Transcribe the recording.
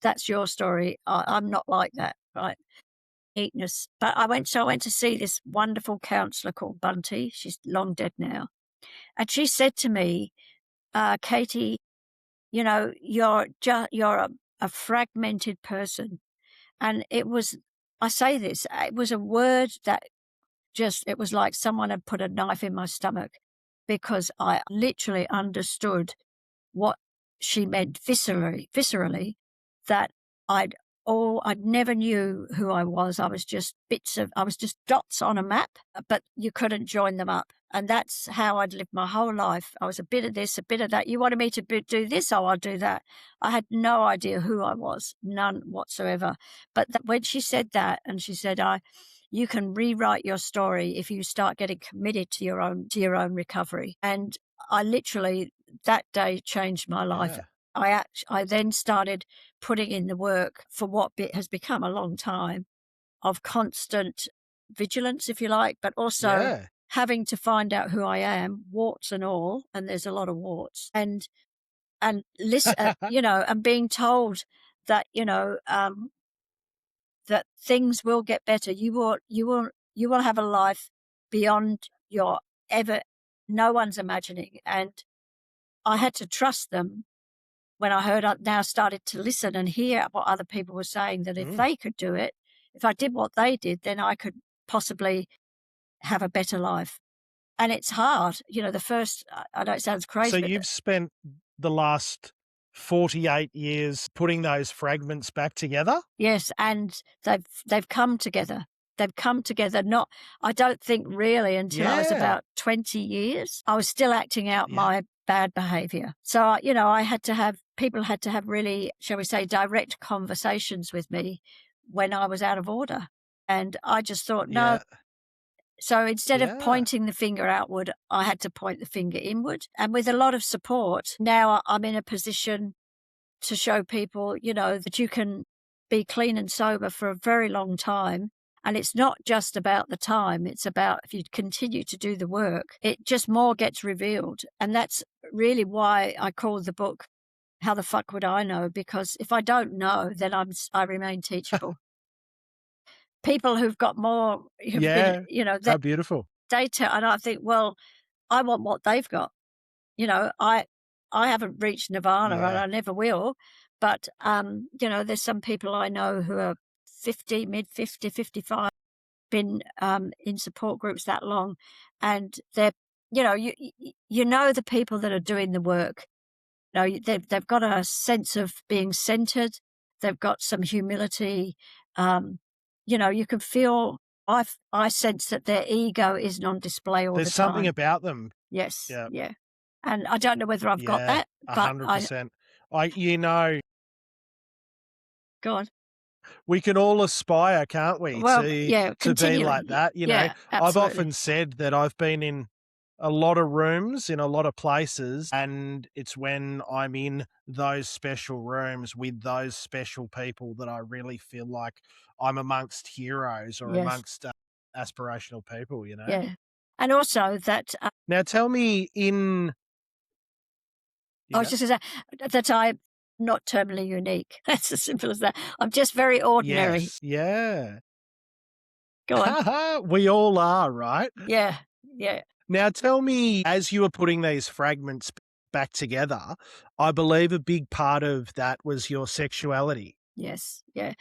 that's your story. I'm not like that, right? Neatness. But I went to see this wonderful counselor called Bunty. She's long dead now. And she said to me, Katie, you know, you're a fragmented person. And it was, I say this, it was a word that it was like someone had put a knife in my stomach, because I literally understood what she meant viscerally, that I never knew who I was. I was just I was just dots on a map, but you couldn't join them up. And that's how I'd lived my whole life. I was a bit of this, a bit of that. You wanted me to do this, oh, I'll do that. I had no idea who I was, none whatsoever. But when she said that, and she said, you can rewrite your story if you start getting committed to your own recovery. And I literally, that day changed my life. Yeah. I then started putting in the work for what has become a long time of constant vigilance, if you like, but also Yeah. having to find out who I am, warts and all, and there's a lot of warts, and listen, and being told that, that things will get better. You will have a life beyond your ever, no one's imagining. And I had to trust them when I now started to listen and hear what other people were saying, that if they could do it, if I did what they did, then I could possibly have a better life. And it's hard. The first, I know it sounds crazy, So but you've spent the last 48 years putting those fragments back together? yes, and they've come together. They've come together. Not, I don't think really until I was Yeah. about 20 years. I was still acting out Yeah. my bad behavior. So, people had to have really, shall we say, direct conversations with me when I was out of order. And I just thought, no. Yeah. So instead of Yeah. pointing the finger outward, I had to point the finger inward. And with a lot of support, now I'm in a position to show people, that you can be clean and sober for a very long time. And it's not just about the time. It's about, if you continue to do the work, it just more gets revealed. And that's really why I called the book, How the Fuck Would I Know? Because if I don't know, then I remain teachable. People who've got more, who've been, Yeah. How beautiful. they tell, and I think, well, I want what they've got. I haven't reached nirvana, and Yeah. I never will. But there's some people I know who are 50, mid 50, 55, been in support groups that long, and they're, the people that are doing the work. They've got a sense of being centered. They've got some humility. You can feel. I sense that their ego isn't on display all There's the something time. about them. Yes, Yeah. yeah. And I don't know whether I've got Yeah. that, but 100%. go on. We can all aspire, can't we, Well, yeah, to be like continually. that, Yeah, I've absolutely. often said that I've been in a lot of rooms, in a lot of places, and it's when I'm in those special rooms with those special people that I really feel like I'm amongst heroes or Yes, amongst, aspirational people, yeah. And also that, Now tell me I you was go. just gonna say that I'm not terminally unique. That's as simple as that. I'm just very ordinary. Yes, yeah. Go on. We all are, right? Yeah, yeah. Now tell me, as you were putting these fragments back together, I believe a big part of that was your sexuality. Yes, yeah.